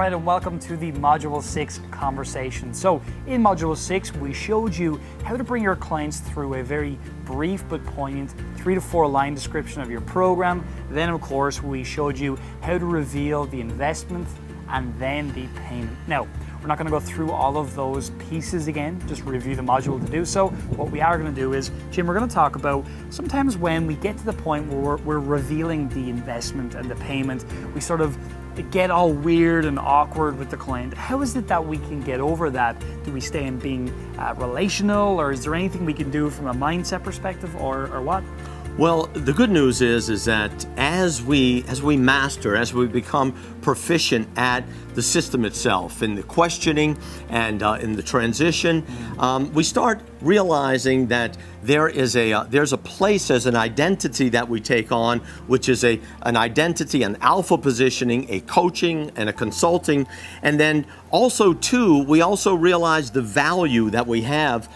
right, and welcome to the Module 6 conversation. So in Module 6, we showed you how to bring your clients through a very brief but poignant 3 to 4 line description of your program. Then, of course, we showed you how to reveal the investment and then the payment. Now, we're not going to go through all of those pieces again, just review the module to do so. What we are going to do is, Jim, we're going to talk about sometimes when we get to the point where we're revealing the investment and the payment, we sort of get all weird and awkward with the client. How is it that we can get over that? Do we stay in being relational, or is there anything we can do from a mindset perspective, or what? Well, the good news is that as we master, as we become proficient at the system itself, in the questioning and in the transition, we start realizing that there's a place as an identity that we take on, which is an identity, an alpha positioning, a coaching and a consulting, and then also too, we also realize the value that we have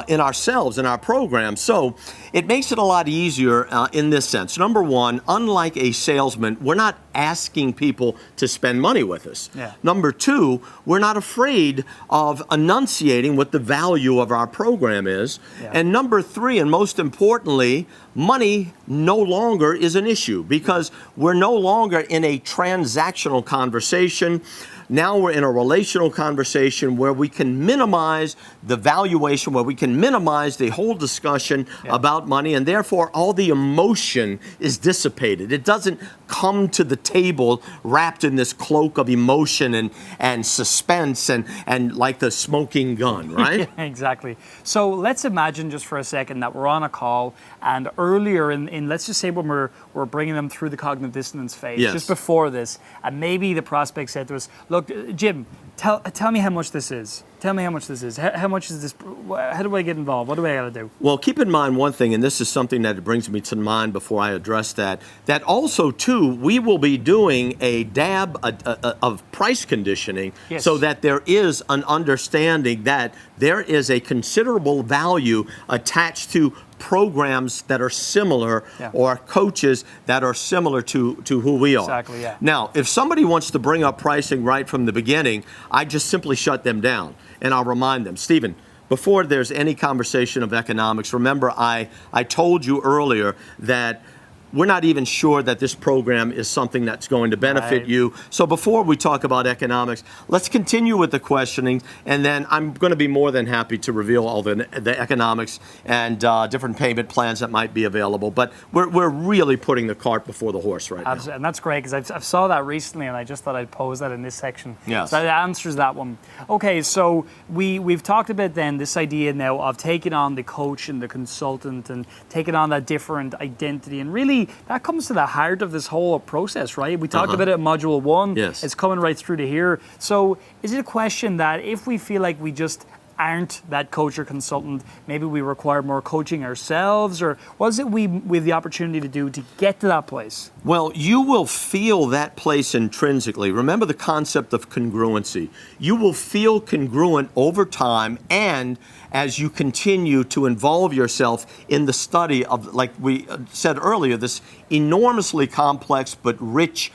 in ourselves, in our program. So it makes it a lot easier in this sense. Number one, unlike a salesman, we're not asking people to spend money with us. Number two, we're not afraid of enunciating what the value of our program is. And number three, and most importantly, money no longer is an issue because we're no longer in a transactional conversation. Now we're in a relational conversation where we can minimize the valuation, where we can minimize the whole discussion about money, and therefore all the emotion is dissipated. It doesn't come to the table wrapped in this cloak of emotion and suspense and like the smoking gun, right? Exactly. So let's imagine just for a second that we're on a call, and earlier in let's just say when we're bringing them through the cognitive dissonance phase, just before this, and maybe the prospect said to us, look, Jim, tell me how much this is. Tell me how much this is. How much is this? How do I get involved? What do I got to do? Well, keep in mind one thing, and this is something that brings me to mind before I address that also, too, we will be doing a dab of price conditioning so that there is an understanding that there is a considerable value attached to programs that are similar or coaches that are similar to who we are. Exactly, yeah. Now, if somebody wants to bring up pricing right from the beginning, I just simply shut them down and I'll remind them, Stephen, before there's any conversation of economics, remember I told you earlier that we're not even sure that this program is something that's going to benefit you. So before we talk about economics, let's continue with the questioning, and then I'm going to be more than happy to reveal all the economics and different payment plans that might be available. But we're really putting the cart before the horse right now. And that's great, because I saw that recently, and I just thought I'd pose that in this section. Yes. So that answers that one. Okay, so we've talked about then this idea now of taking on the coach and the consultant and taking on that different identity, and really that comes to the heart of this whole process, right? We talked about it in Module 1. Yes. It's coming right through to here. So is it a question that if we feel like we just aren't that coach or consultant, maybe we require more coaching ourselves, or what is it we have the opportunity to do to get to that place? Well, you will feel that place intrinsically. Remember the concept of congruency. You will feel congruent over time, and as you continue to involve yourself in the study of, like we said earlier, this enormously complex but rich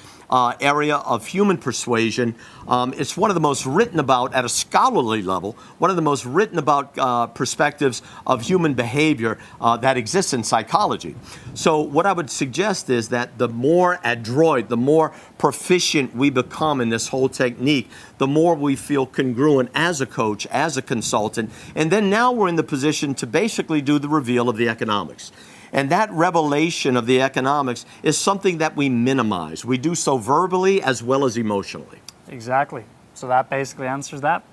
area of human persuasion. It's one of the most written about at a scholarly level, one of the most written about perspectives of human behavior that exists in psychology. So what I would suggest is that the more adroit, the more proficient we become in this whole technique, the more we feel congruent as a coach, as a consultant, and then now we're in the position to basically do the reveal of the economics. And that revelation of the economics is something that we minimize. We do so verbally as well as emotionally. Exactly. So that basically answers that.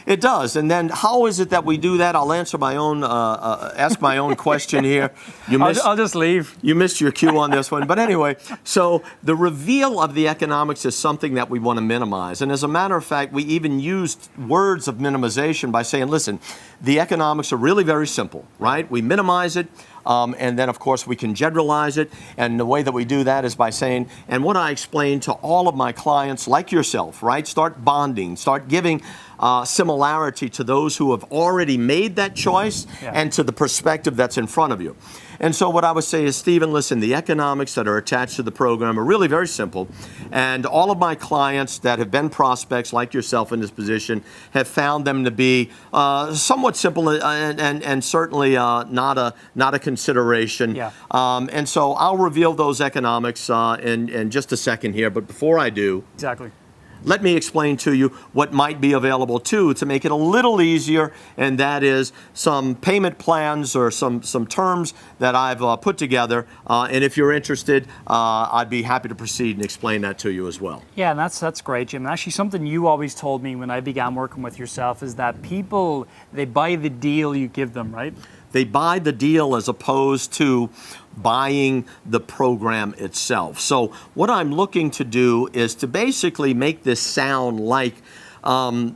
It does. And then how is it that we do that? I'll answer my own, ask my own question here. I'll just leave. You missed your cue on this one. But anyway, so the reveal of the economics is something that we want to minimize. And as a matter of fact, we even used words of minimization by saying, listen, the economics are really very simple, right? We minimize it. And then, of course, we can generalize it. And the way that we do that is by saying, and what I explain to all of my clients, like yourself, right? Start bonding, start giving similarity to those who have already made that choice and to the perspective that's in front of you. And so what I would say is, Stephen, listen, the economics that are attached to the program are really very simple. And all of my clients that have been prospects like yourself in this position have found them to be somewhat simple and certainly not a consideration. Yeah. And so I'll reveal those economics in just a second here. But before I do, Exactly. let me explain to you what might be available too to make it a little easier, and that is some payment plans or some terms that I've put together. And if you're interested, I'd be happy to proceed and explain that to you as well. Yeah, and that's great, Jim. And actually, something you always told me when I began working with yourself is that people, they buy the deal you give them, right? They buy the deal as opposed to buying the program itself. So what I'm looking to do is to basically make this sound like they're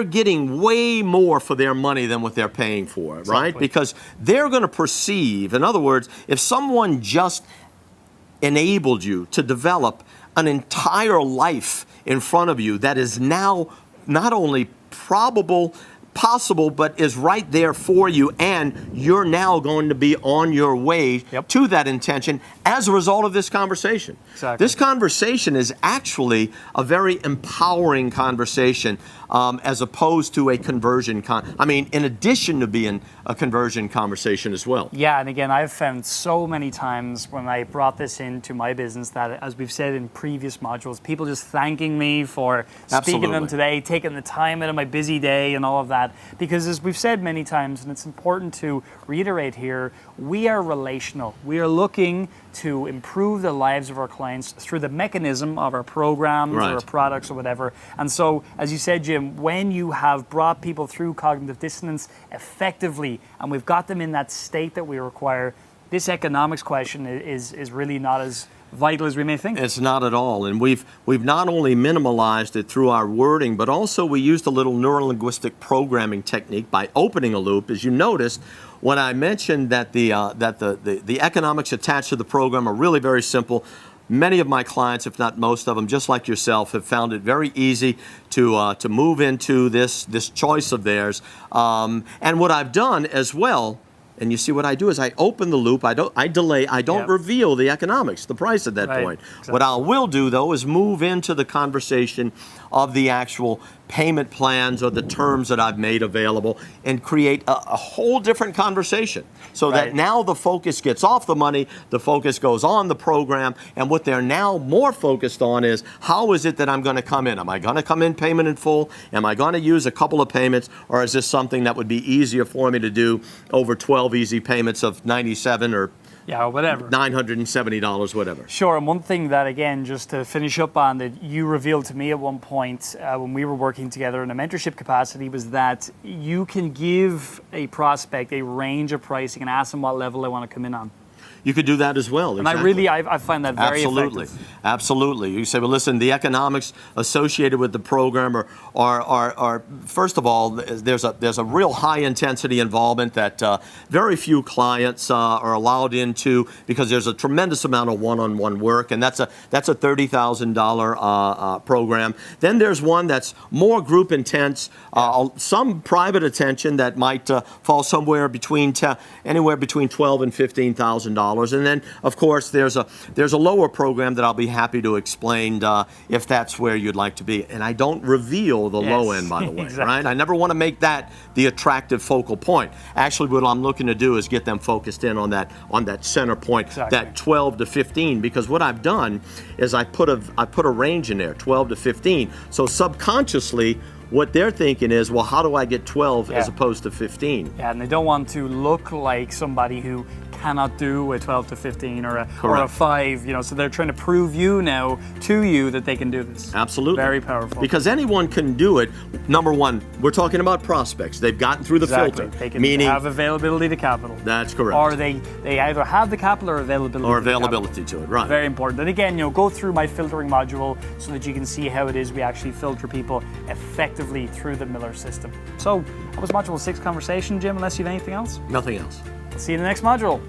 getting way more for their money than what they're paying for, right? Exactly. Because they're going to perceive, in other words, if someone just enabled you to develop an entire life in front of you that is now not only possible, but is right there for you, and you're now going to be on your way to that intention as a result of this conversation. Exactly. This conversation is actually a very empowering conversation as opposed to a conversion in addition to being a conversion conversation as well. Yeah, and again, I've found so many times when I brought this into my business that, as we've said in previous modules, people just thanking me for speaking to them today, taking the time out of my busy day and all of that. Because as we've said many times, and it's important to reiterate here, we are relational. We are looking to improve the lives of our clients through the mechanism of our programs or our products or whatever. And so, as you said, Jim, when you have brought people through cognitive dissonance effectively, and we've got them in that state that we require, this economics question is really not as vital as we may think. It's not at all. And we've not only minimalized it through our wording, but also we used a little neurolinguistic programming technique by opening a loop. As you noticed, when I mentioned that the economics attached to the program are really very simple, many of my clients, if not most of them, just like yourself, have found it very easy to move into this choice of theirs. And what I've done as well, and you see what I do is I open the loop, I delay, I don't reveal the economics, the price at that point. Exactly. What I will do though is move into the conversation of the actual payment plans or the terms that I've made available and create a whole different conversation so that now the focus gets off the money, the focus goes on the program, and what they're now more focused on is how is it that I'm going to come in? Am I going to come in payment in full? Am I going to use a couple of payments, or is this something that would be easier for me to do over 12 easy payments of $97 or whatever. $970, whatever. Sure, and one thing that, again, just to finish up on, that you revealed to me at one point when we were working together in a mentorship capacity, was that you can give a prospect a range of pricing and ask them what level they want to come in on. You could do that as well. And I find that very effective. Absolutely. You say, well, listen, the economics associated with the program are first of all, there's a real high intensity involvement that very few clients are allowed into because there's a tremendous amount of one-on-one work, and that's a $30,000 program. Then there's one that's more group intense, some private attention that might fall somewhere between anywhere between $12,000 and $15,000. And then, of course, there's a lower program that I'll be happy to explain if that's where you'd like to be. And I don't reveal the low end, by the way, exactly. right? I never want to make that the attractive focal point. Actually, what I'm looking to do is get them focused in on that center point, that 12 to 15. Because what I've done is I put a range in there, 12 to 15. So subconsciously, what they're thinking is, well, how do I get 12 as opposed to 15? Yeah, and they don't want to look like somebody who cannot do a 12 to 15 or a 5, so they're trying to prove to you that they can do this. Absolutely. Very powerful. Because anyone can do it. Number one, we're talking about prospects. They've gotten through the filter. They can have availability to capital. That's correct. Or they either have the capital or availability to it, right. Very important. And again, go through my filtering module so that you can see how it is we actually filter people effectively through the Miller system. So that was Module 6 conversation, Jim, unless you have anything else? Nothing else. See you in the next module.